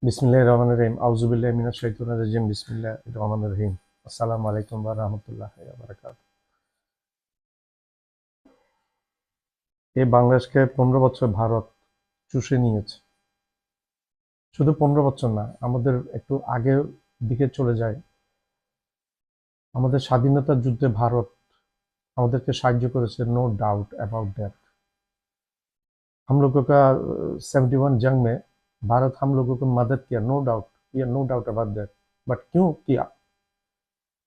বিসমিল্লাহির রহমানির রহিম আউযুবিল্লাহি মিনাশ শাইতানির রাজিম বিসমিল্লাহির রহমানির রহিম আসসালামু আলাইকুম ওয়া রাহমাতুল্লাহি ওয়া বারাকাতুহু। এই বাংলাদেশকে 15 বছর ভারত চুষে নিয়েছে। শুধু 15 বছর না, আমাদের একটু আগের দিকে চলে যায়। আমাদের স্বাধীনতার যুদ্ধে ভারত আমাদেরকে সাহায্য করেছে, नो डाउट अबाउट दैट। हम लोगों का 71 जंग में भारत हम लोगों को मदद किया, no doubt about that. But क्यों किया?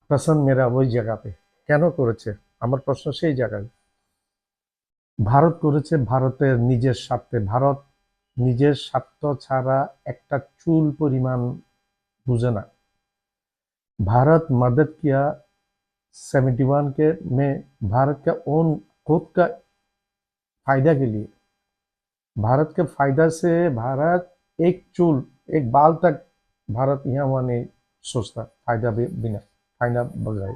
প্রশ্ন মেরা ওই জায়গাতে কেন করেছে? আমার প্রশ্ন সেই জায়গায়। ভারত করেছে ভারতের নিজের স্বার্থে। ভারত নিজের স্বার্থ ছাড়া একটা চুল পরিমাণ বুঝে না। भारत मदद किया 71 के में भारत का ओन खुद का फायदा के लिए। भारत के फायदा से भारत एक चूल एक बाल तक भारत यहाँ वहाँ नहीं सोचता, फायदा भी बिना फायदा बगैर।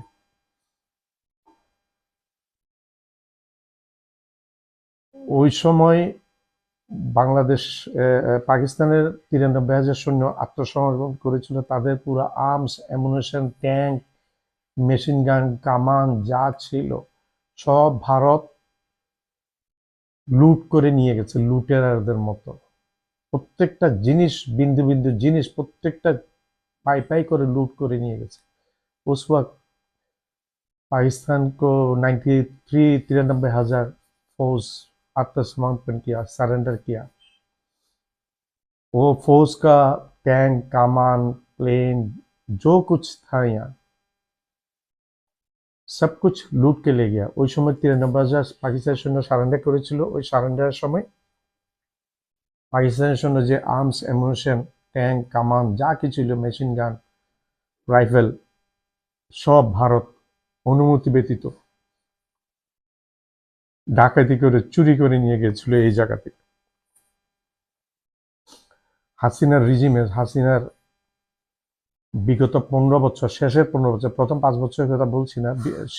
ওই সময় বাংলাদেশ পাকিস্তানের 93,000 সৈন্য আত্মসমর্পণ করেছিল। তাদের পুরো arms ammunition tank machine gun কামান যা ছিল সব ভারত লুট করে নিয়ে গেছে, লুটেরাদের মতো। প্রত্যেকটা জিনিস বিন্দু বিন্দু জিনিস প্রত্যেকটা পাই পাই করে লুট করে নিয়ে গেছে। उस वक्त पाकिस्तान को 93,000 फौज आत्मसमर्पण किया, सरेंडर किया। वो फौज का टैंक कमान प्लेन जो कुछ था यहाँ सब कुछ लूट के ले गया। ওই সময় 93,000 পাকিস্তানের সৈন্য সারেন্ডার করেছিল। ওই সারেন্ডারের সময় পাকিস্তানের সৈন্য যে আর্মস অ্যামুনিশন ট্যাঙ্ক কামান যা কিছু ছিল মেশিন গান রাইফেল সব ভারত অনুমতি ব্যতীত ডাকাতি করে চুরি করে নিয়ে গেছিল এই জায়গা থেকে। হাসিনার বিগত 15 বছর, শেষের 15 বছর, প্রথম 5 বছরের কথা বলছি না,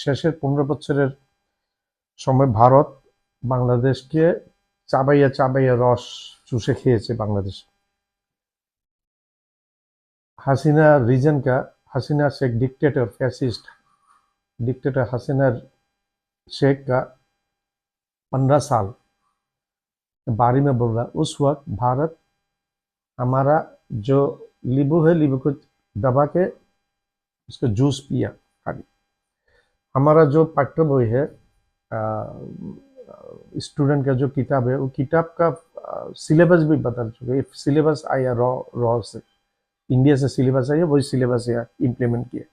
শেষের 15 বছরের সময় ভারত বাংলাদেশকে চাবাইয়া চাবাইয়া রস চুষে খেয়েছে বাংলাদেশ। হাসিনা रीजन का हसीना शेख डिक्टेटर फैसिस्ट डिक्टेटर हसीना शेख का 15 साल बारी में बोल रहा। उस वक्त भारत हमारा जो नींबू है नींबू को दबा के उसका जूस पिया खाली। हमारा जो पाठ्य बही है स्टूडेंट का जो किताब है वो किताब का सिलेबस भी बदल चुके। सिलेबस आया रॉ रॉ से, इंडिया से सिलेबस आया, वही सिलेबस यहाँ इम्प्लीमेंट किया।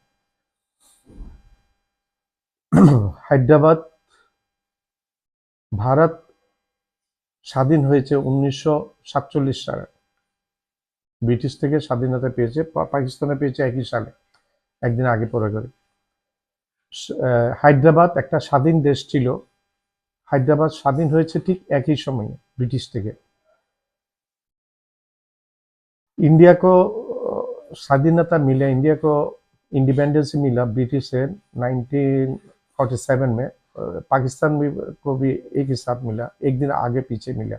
হায়দ্রাবাদ ভারত স্বাধীন হয়েছে 1947 সালে, ব্রিটিশ থেকে স্বাধীনতা পেয়েছে। পাকিস্তানে পেয়েছে একই সালে, একদিন আগে পরে করে। হায়দ্রাবাদ একটা স্বাধীন দেশ ছিল। হায়দ্রাবাদ স্বাধীন হয়েছে ঠিক একই সময়ে ব্রিটিশ থেকে। इंडिया को स्वाधीनता मिला, इंडिया को इंडिपेंडेंस मिला ब्रिटिश से 1947 में। पाकिस्तान को भी एक ही साथ मिला, एक दिन आगे पीछे मिला।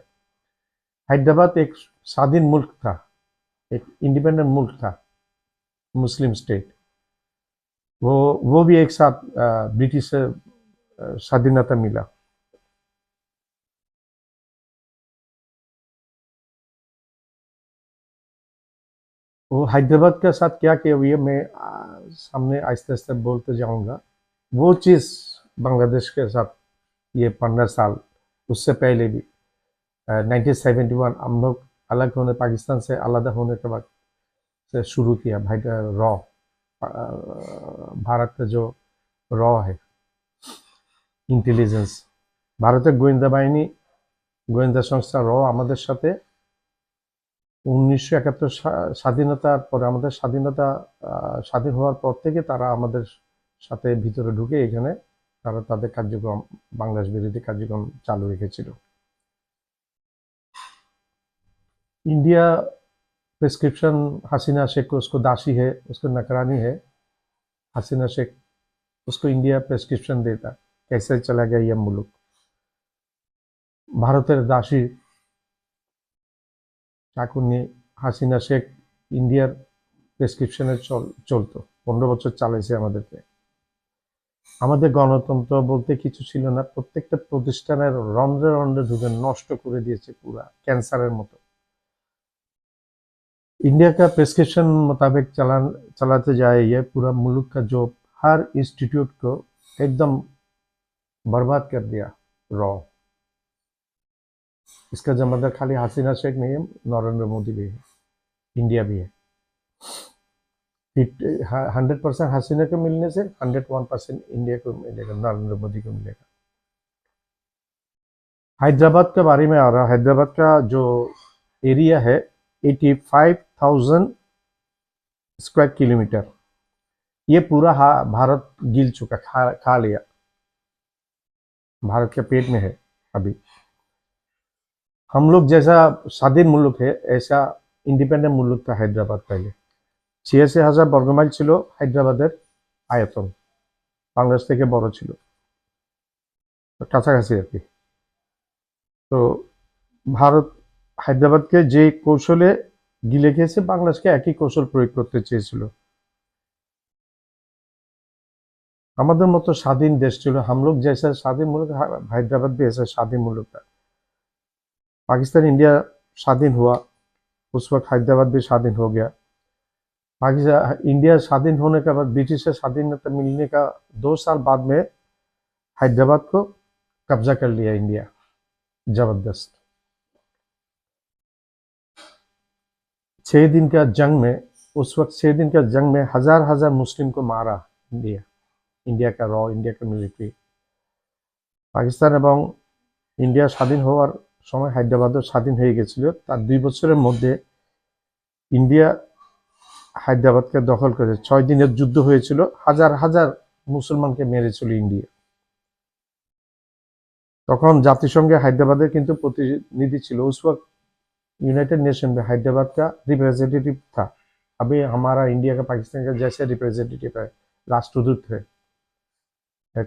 हैदराबाद एक स्वाधीन मुल्क था, एक इंडिपेंडेंट मुल्क था, मुस्लिम स्टेट। वो भी एक साथ ब्रिटिश से स्वाधीनता मिला। वो हैदराबाद के साथ क्या किया हुई है मैं सामने आहिस्ते आहिस्ते बोलते जाऊंगा। वो चीज़ बांग्लादेश के साथ ये 15 साल, उससे पहले भी 1971 हम लोग अलग होने, पाकिस्तान से अलग होने के बाद से शुरू किया भाई रॉ। भारत का जो रॉ है इंटेलिजेंस, ভারতের গোয়েন্দা বাহিনী গোয়েন্দা সংস্থা র আমাদের সাথে 1971 স্বাধীনতার পরে, আমাদের স্বাধীন হওয়ার পর থেকে তারা আমাদের সাথে ভিতরে ঢুকে এখানে তারা তাদের কার্যক্রম, বাংলাদেশ বিরোধী কার্যক্রম চালু রেখেছিল। इंडिया प्रिस्क्रिप्शन हसीना शेख को, उसको दासी है, उसको नकरानी है हसीना शेख, उसको इंडिया प्रिस्क्रिप्शन देता कैसे चला गया यह मुल्क। ভারতের দাসী চাকুনি হাসিনা শেখ ইন্ডিয়ার প্রেসক্রিপশনে চলতো। 15 বছর চালাইছে আমাদেরকে। আমাদের গণতন্ত্র বলতে কিছু ছিল না, প্রত্যেকটা প্রতিষ্ঠানের রন্ধ্রে রন্ধ্রে ঢুকে নষ্ট করে দিয়েছে, পুরা ক্যান্সারের মতো। इंडिया का प्रिस्क्रिप्शन मुताबिक चलाते जाए, ये पूरा मुल्क का जो हर इंस्टीट्यूट को एकदम बर्बाद कर दिया रॉ। इसका जिम्मेदार खाली हसीना शेख नहीं है, नरेंद्र मोदी भी है, इंडिया भी है। 100% हसीना को मिलने से 101% इंडिया को मिलेगा, नरेंद्र मोदी को मिलेगा। हैदराबाद के बारे में आ रहा, हैदराबाद का जो एरिया है 85,000 स्क्वायर किलोमीटर, ये पूरा भारत गिल चुका, खा लिया, भारत के पेट में है अभी। हम लोग जैसा स्वाधीन मुल्क है, ऐसा इंडिपेंडेंट मुल्क था हैदराबाद पहले। 86,000 বর্গমাইল ছিল হায়দ্রাবাদের আয়তন, বাংলাদেশ থেকে বড় ছিল, কাছাকাছি আর কি। তো ভারত হায়দ্রাবাদকে যে কৌশলে গিলে খেয়েছে, বাংলাদেশকে একই কৌশল প্রয়োগ করতে চেয়েছিল। আমাদের মতো স্বাধীন देश ছিল, हम लोग जैसा स्वाधीन मुल्क, हैदराबाद भी ऐसा स्वाधीन मुल्क था। पाकिस्तान इंडिया स्वाधीन हुआ, उस वक्त हैदराबाद भी स्वाधीन हो गया। पाकिस्तान इंडिया स्वाधीन होने के बाद, ब्रिटिश से स्वाधीनता मिलने का 2 साल बाद में हैदराबाद को कब्जा कर लिया इंडिया, जबरदस्त। 6 दिन का जंग में, उस वक्त 6 दिन का जंग में हजार हजार मुस्लिम को मारा इंडिया का रॉ, इंडिया का मिलिट्री। পাকিস্তান এবং ইন্ডিয়া স্বাধীন হওয়ার সময় হায়দ্রাবাদও স্বাধীন হয়ে গেছিল। তার 2 বছরের মধ্যে ইন্ডিয়া হায়দ্রাবাদকে দখল করে 6 দিনের যুদ্ধ হয়েছিল, হাজার হাজার মুসলমানকে মেরেছিল ইন্ডিয়া। তখন জাতিসংঘে হায়দ্রাবাদের কিন্তু প্রতিনিধি ছিল, उस वक्त यूनाइटेड नेशन में हैदराबाद का रिप्रेजेंटेटिव था। अभी हमारा इंडिया का पाकिस्तान का जैसे रिप्रेजेंटेटिव है, राष्ट्रदूत है,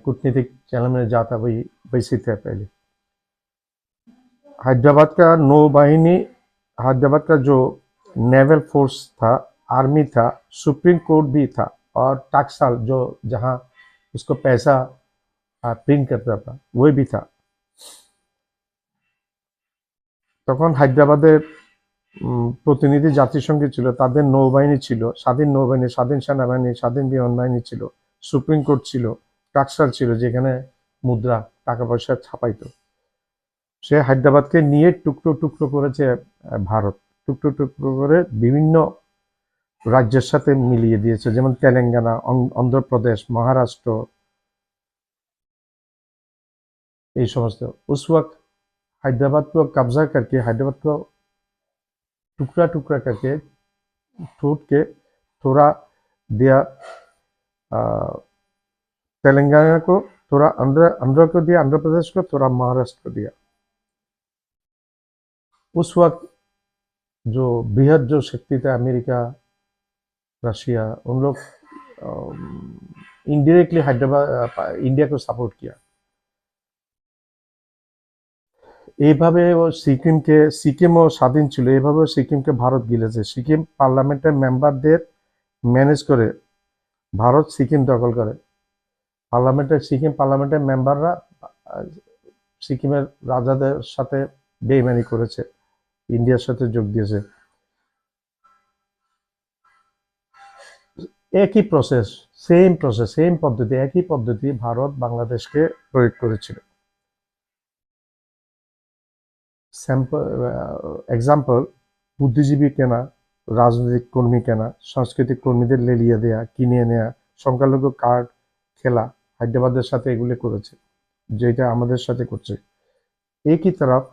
कूटनीतिक चैनल में जाता वही वैसे थे पहले। हैदराबाद का नौबाहिनी, हैदराबाद का जो नेवल फोर्स था, आर्मी था, सुप्रीम कोर्ट भी था, और टाकसाल जो जहाँ उसको पैसा प्रिंट करता था, वही भी था। তখন হায়দ্রাবাদের প্রতিনিধি জাতিসংঘে ছিল, তাদের নৌবাহিনী ছিল, স্বাধীন নৌবাহিনী, স্বাধীন সেনাবাহিনী, স্বাধীন বিমান বাহিনী ছিল, সুপ্রিম কোর্ট ছিল, টাকসাল ছিল, যেখানে মুদ্রা টাকা পয়সা ছাপাইতো। সে হায়দ্রাবাদকে নিয়ে টুকরো টুকরো করেছে ভারত, টুকরো টুকরো করে বিভিন্ন রাজ্যের সাথে মিলিয়ে দিয়েছে, যেমন তেলেঙ্গানা, অন্ধ্রপ্রদেশ, মহারাষ্ট্র, এই সমস্ত। उस वक्त हैदराबाद को कब्जा करके, हैदराबाद को टुकड़ा टुकड़ा करके, टूट के थोड़ा दिया तेलंगाना को, थोड़ा आंध्र को दिया, आंध्र प्रदेश को, थोड़ा महाराष्ट्र को दिया। उस वक्त जो बृहद जो शक्ति था, अमेरिका, रशिया, उन लोग इनडायरेक्टली हैदराबाद इंडिया को सपोर्ट किया। এইভাবে সিকিমও স্বাধীন ছিল, এইভাবে সিকিমকে ভারত গিলেছে। সিকিম পার্লামেন্টের মেম্বারদের ম্যানেজ করে ভারত সিকিম দখল করে। সিকিম পার্লামেন্টের মেম্বাররা সিকিমের রাজাদের সাথে বেইমানি করেছে, ইন্ডিয়ার সাথে যোগ দিয়েছে। একই প্রসেস, সেম পদ্ধতি, একই পদ্ধতি ভারত বাংলাদেশকে প্রয়োগ করেছিল। एग्जाम्पल, बुद्धिजीवी केना, राजनीतिक कर्मी केना, सांस्कृतिक কর্মীদের লেলিয়ে দেয়া, কিনে নেয়া, সংখ্যালঘু কার্ড খেলা হায়দ্রাবাদের সাথে এগুলো করেছে, যেটা আমাদের সাথে করছে। एक ही तरफ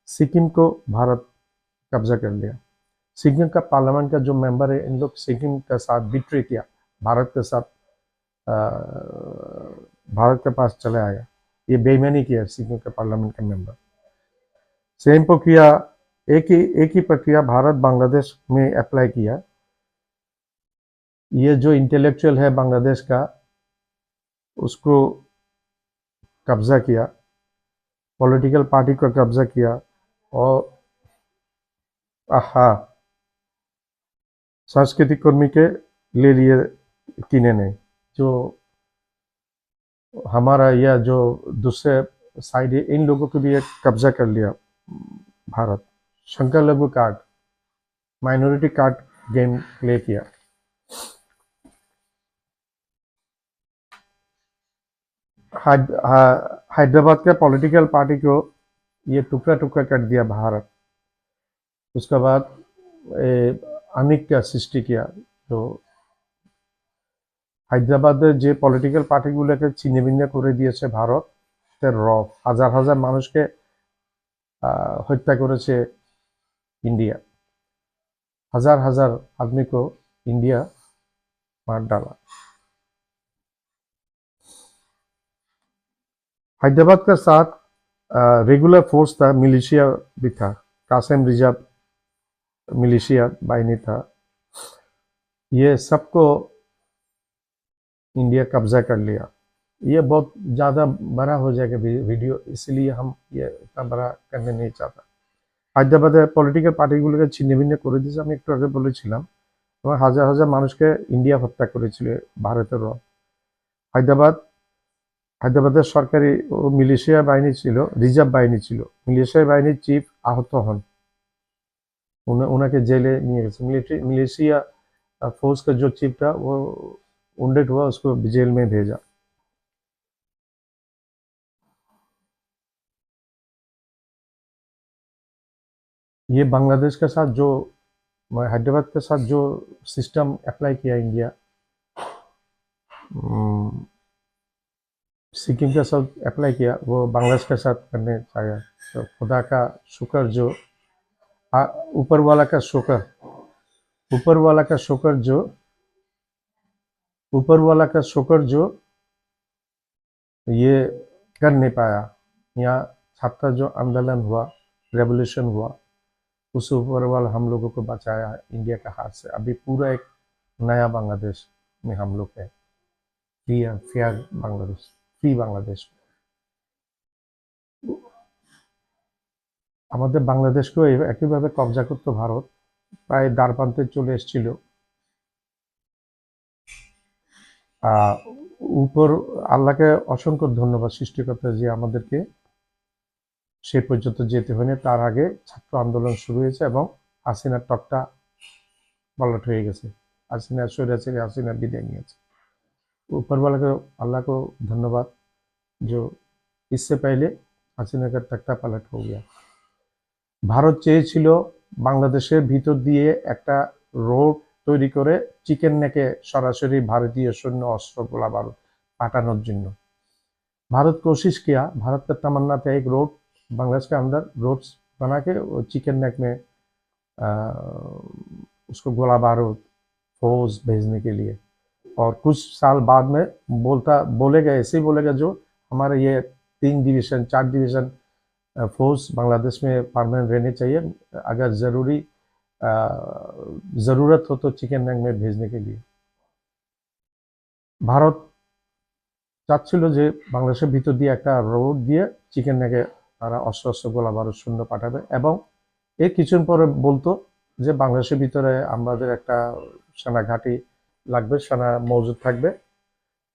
सिक्किम को भारत कब्जा कर लिया। सिक्किम का पार्लियामेंट का जो मेंबर है, इन लोग सिक्किम के साथ बिट्रे किया, भारत के साथ भारत के पास चले आया, ये बेईमानी किया सिक्किम के पार्लियामेंट का मेंबर। सेम प्रक्रिया, एक ही प्रक्रिया भारत बांग्लादेश में अप्लाई किया। ये जो इंटेलेक्चुअल है बांग्लादेश का, उसको कब्जा किया, पॉलिटिकल पार्टी को कब्जा किया, और सांस्कृतिक कर्मी के ले लिए किने नहीं, जो हमारा या जो दूसरे साइड है इन लोगों को भी एक कब्जा कर लिया भारत। संख्यालघु card, minority card game play किया। हैदराबाद के पॉलिटिकल पार्टी को ये टुकड़ा टुकड़ा कर दिया भारत। उसके बाद अनेक का सृष्टि किया। तो হায়দ্রাবাদের যে পলিটিক্যাল পার্টিগুলোকে ছিন্ন ভিন্ন করে দিয়েছে ভারতের হাজার হাজার মানুষকে হত্যা করেছে इंडिया, हजार हजार आदमी को इंडिया मार डाला। हैदराबाद के साथ रेगुलर फोर्स था, मिलिशिया भी था, कासिम रिजर्व मिलिशिया बाहिनी था। ये सबको इंडिया कब्जा कर लिया। ये बहुत ज़्यादा बड़ा हो जाएगा वीडियो, इसलिए हम ये इतना बड़ा करने नहीं चाहता। হায়দ্রাবাদের পলিটিক্যাল পার্টিগুলোকে ছিন্ন ভিন্ন করে দিয়েছে, আমি একটু আগে বলেছিলাম, এবং হাজার হাজার মানুষকে ইন্ডিয়া হত্যা করেছিল ভারতের হায়দ্রাবাদ। হায়দ্রাবাদের সরকারি ও মিলিশিয়া বাহিনী ছিল, রিজার্ভ বাহিনী ছিল। মিলিশিয়া বাহিনীর চিফ আহত হন, ওনাকে জেলে নিয়ে গেছে। मिलिशिया फोर्स का जो चीफ था वो वुंडेड हुआ, उसको जेल में भेजा। ये बांग्लादेश के साथ जो हैदराबाद के साथ जो सिस्टम अप्लाई किया इंडिया, सिक्किम के साथ अप्लाई किया, वो बांग्लादेश के साथ करने चाहिए। तो खुदा का शुक्र, जो ऊपर वाला का शुक्र, ऊपर वाला का शुक्र जो ऊपर वाला का शुक्र जो ये कर नहीं पाया। यहाँ छात्र जो आंदोलन हुआ, रेवोल्यूशन हुआ, उस ऊपर वाला हम लोगों को बचाया इंडिया के हाथ से। अभी पूरा एक नया बांग्लादेश में हम लोग है, free fair Bangladesh, free Bangladesh. আমাদের বাংলাদেশকেও একইভাবে কবজা করতো ভারত, প্রায় দ্বারপ্রান্তে চলে এসেছিল। উপর আল্লাহকে অসংখ্য ধন্যবাদ সৃষ্টিকর্তা যে আমাদেরকে সে পর্যন্ত যেতে হয়নি। তার আগে ছাত্র আন্দোলন শুরু হয়েছে এবং হাসিনার টকটা पलट हो गए। हासिना स्वैराचारी हासिना विदाय निয়েছে। ऊपर वाला को अल्लाह को धन्यवाद जो इससे पहले हासिना का तख्ता पलट हो गया। ভারত চেয়েছিল বাংলাদেশের ভিতর দিয়ে একটা রোড তৈরি করে চিকেন নেকে সরাসরি ভারতীয় সৈন্য অস্ত্র গোলা বারুদ পাঠানোর জন্য। भारत कोशिश किया, भारत का तमन्ना था एक रोड बांग्लादेश के अंदर रोड्स बना के चिकन नेक में उसको गोला बारूद फौज भेजने के लिए। और कुछ साल बाद में बोलेगा, ऐसे ही बोलेगा जो हमारे ये 3 डिवीजन 4 डिवीजन फोर्स बांग्लादेश में परमानेंट रहने चाहिए, अगर ज़रूरत हो तो चिकन नेक में भेजने के लिए। भारत চাচ্ছিল যে বাংলাদেশের ভিতর দিয়ে একটা রোড দিয়ে চিকেন নেকে তারা অস্ত্র অস্ত্র গোলা বারুদ শূন্য পাঠাবে, এবং এর কিছুদিন পরে বলতো যে বাংলাদেশের ভিতরে আমাদের একটা সেনা ঘাঁটি লাগবে, সেনা মজুদ থাকবে,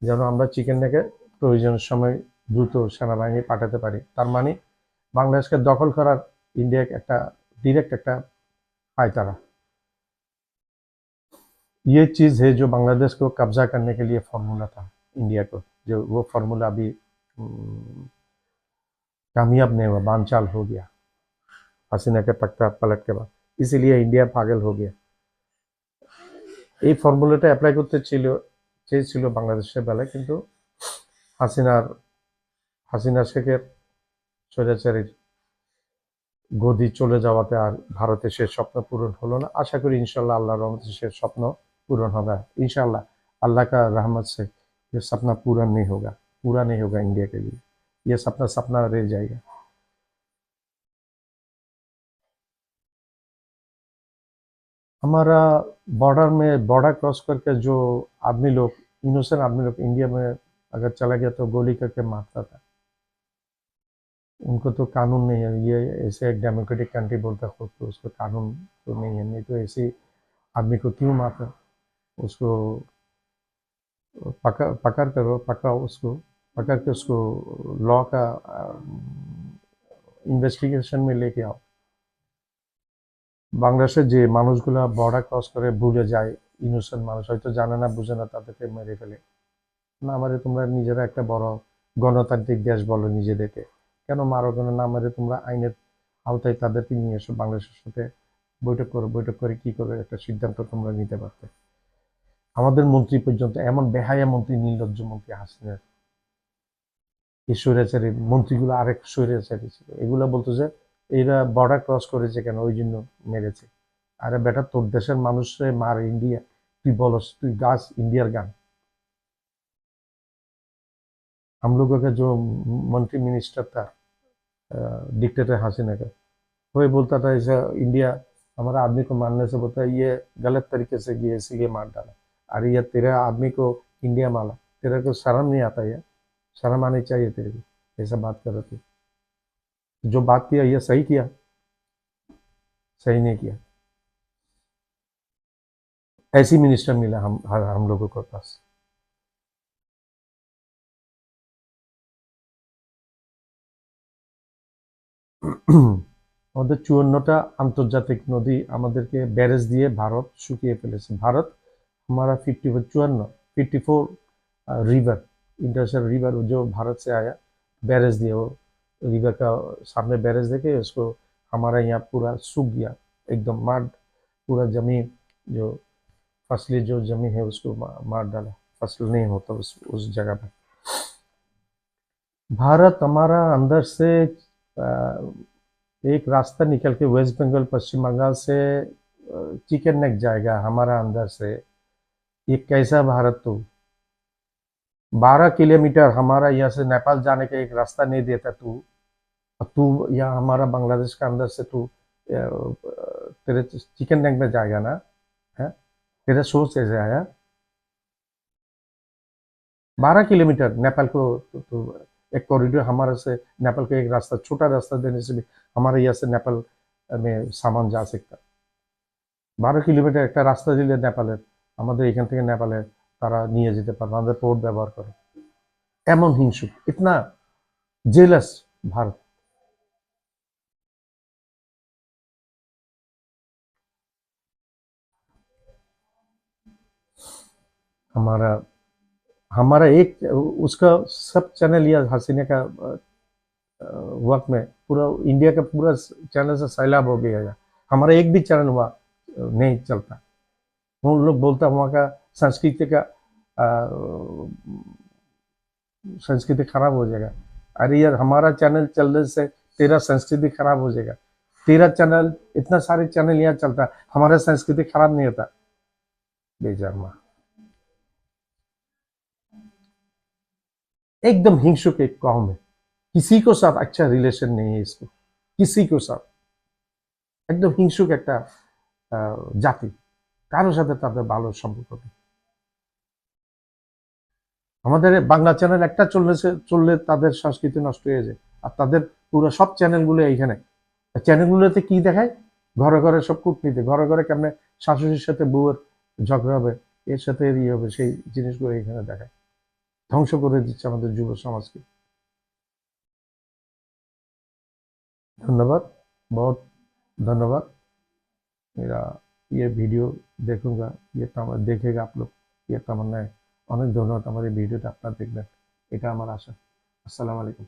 যেন আমরা চিকেন নেকে প্রয়োজনের সময় দ্রুত সেনাবাহিনী পাঠাতে পারি। তার মানে বাংলাদেশকে দখল করার इंडिया একটা डायरेक्ट একটা पायतारा। ये चीज़ है जो बांग्लादेश को कब्जा करने के लिए फॉर्मूला था इंडिया को, जो वो फॉर्मूला अभी कामयाब नहीं हुआ, बानचाल हो गया हसीना के तख्ता पलट के बाद, इसीलिए इंडिया पागल हो गया। এই ফর্মুলাটা অ্যাপ্লাই করতে চেয়েছিল বাংলাদেশের বেলায়, কিন্তু হাসিনা শেখের স্বৈরাচারীর গদি চলে যাওয়াতে আর ভারতের সে স্বপ্ন পূরণ হলো না। আশা করি ইনশাল্লাহ আল্লাহর রহমতে সে স্বপ্ন पूर्ण होगा इंशाल्लाह। अल्लाह का रहमत से ये सपना पूरा नहीं होगा इंडिया के लिए, ये सपना रह जाएगा। हमारा बॉर्डर क्रॉस करके जो आदमी लोग, इनोसेंट आदमी लोग इंडिया में अगर चला गया तो गोली करके मारता था। उनको तो कानून नहीं है, ये ऐसे एक डेमोक्रेटिक कंट्री बोलता खुद तो उसको कानून तो नहीं है, नहीं तो ऐसे आदमी को क्यों मारते, उसको पकड़ो उसको, पकड़ के उसको लॉ का ইনভেস্টিগেশন में लेके आओ। বাংলাদেশের যে মানুষগুলা বর্ডার ক্রস করে ভুলে যায়, ইনোসেন্ট মানুষ হয়তো জানে না বুঝে না, তাদেরকে মেরে ফেলে। না মারে তোমরা নিজেরা একটা বড় গণতান্ত্রিক দেশ বলো নিজেদেরকে, কেন মারো, কেন না মারে তোমরা আইনের আওতায় তাদেরকে নিয়ে এসো, বাংলাদেশের সাথে বৈঠক করে কি করে একটা সিদ্ধান্ত তোমরা নিতে পারতে। আমাদের মন্ত্রী পর্যন্ত এমন বেহায়া মন্ত্রী, নির্লজ্জ মন্ত্রী হাসিনার, এই স্বৈরাচারী মন্ত্রীগুলো আরেক স্বৈরাচারী ছিল, এগুলো বলতো যে এরা বর্ডার ক্রস করেছে কেন, ওই জন্য মেরেছে। আরে বেটা, তোর দেশের মানুষরে মার ইন্ডিয়া, তুই বলস তুই গাছ इंडिया गान। हम लोगों का जो मंत्री मिनिस्टर था डिक्टेटर हसीना का, वही बोलता था ऐसा इंडिया हमारा आदमी को मारने से बोलता है ये गलत तरीके से किए इसलिए मार डाला। अरे ये तेरे आदमी को इंडिया मारा, तेरे को शर्म नहीं आता? यार शर्म आनी चाहिए तेरे को, ऐसा बात कर रहे थे। जो बात किया ये सही किया? सही नहीं किया। ऐसी मिनिस्टर मिला हम लोगों के पास। আমাদের 54টা আন্তর্জাতিক নদী আমাদেরকে ব্যারেজ দিয়ে ভারত শুকিয়ে ফেলেছে। ভারত हमारा 54 रिवर, इंटरनेशनल रिवर जो भारत से आया बैरेज दिए, वो रिवर का सामने बैरेज देके उसको हमारा यहाँ पूरा सूख गया, एकदम मार, पूरा जमीन जो फसली जो जमीन है उसको मार डाला, फसल नहीं होता उस जगह पर। भारत हमारा अंदर से एक रास्ता निकल के वेस्ट बंगाल पश्चिम बंगाल से चिकन नेक जाएगा हमारा अंदर से। ये कैसा भारत? तो 12 किलोमीटर हमारा यहाँ से नेपाल जाने का एक रास्ता नहीं देता तू, और तू यहाँ हमारा बांग्लादेश का अंदर से तू तेरे चिकन नेक में जाएगा ना? है तेरा सोच कैसे आया? 12 किलोमीटर नेपाल को तो एक कॉरिडोर हमारे से नेपाल को एक रास्ता, छोटा रास्ता देने से भी हमारे यहाँ से नेपाल में सामान जा सकता। 12 কিলোমিটার একটা রাস্তা দিলে নেপালের, আমাদের এখান থেকে নেপালে তারা নিয়ে যেতে পারবে, আমাদের পোর্ট ব্যবহার করে। এমন হিংসুক, ইতনা जेलस भारत। हमारा हमारा एक उसका सब चैनल या हसीना का वक्त में पूरा इंडिया का पूरा चैनल से सैलाब हो गया है। हमारा एक भी चैनल हुआ नहीं चलता। उन लोग बोलता वहाँ का संस्कृति का संस्कृति खराब हो जाएगा। अरे यार हमारा चैनल चलने से तेरा संस्कृति खराब हो जाएगा। तेरा चैनल, इतना सारे चैनल यहाँ चलता है, हमारा संस्कृति खराब नहीं होता। बेशर्मा, एकदम हिंसुक एक कौम है, किसी को साथ अच्छा रिलेशन नहीं है इसको, किसी को साथ একদম হিংসুক একটা জাতি, কারোর সাথে তাদের ভালো সম্পর্ক নেই। আমাদের বাংলা চ্যানেল একটা চললে তাদের সংস্কৃতি নষ্ট হয়ে যায়, আর তাদের পুরো সব চ্যানেলগুলো এইখানে, চ্যানেলগুলোতে কি দেখায়? ঘরে ঘরে সব কূটনীতি, ঘরে ঘরে কেমনে শাশুড়ির সাথে বউয়ের ঝগড়া হবে, এর সাথে ইয়ে হবে, সেই জিনিসগুলো এখানে দেখায়। ধ্বংস করে দিচ্ছে আমাদের যুব সমাজকে। धन्यवाद, बहुत धन्यवाद। मेरा ये ভিডিও দেখুঙ্গা, দেখেগা आप लोग, ये तमन्ना है। অনেক ধন্যবাদ আমার এই ভিডিওটা আপনারা দেখবেন, এটা আমার আশা। আসসালামু আলাইকুম।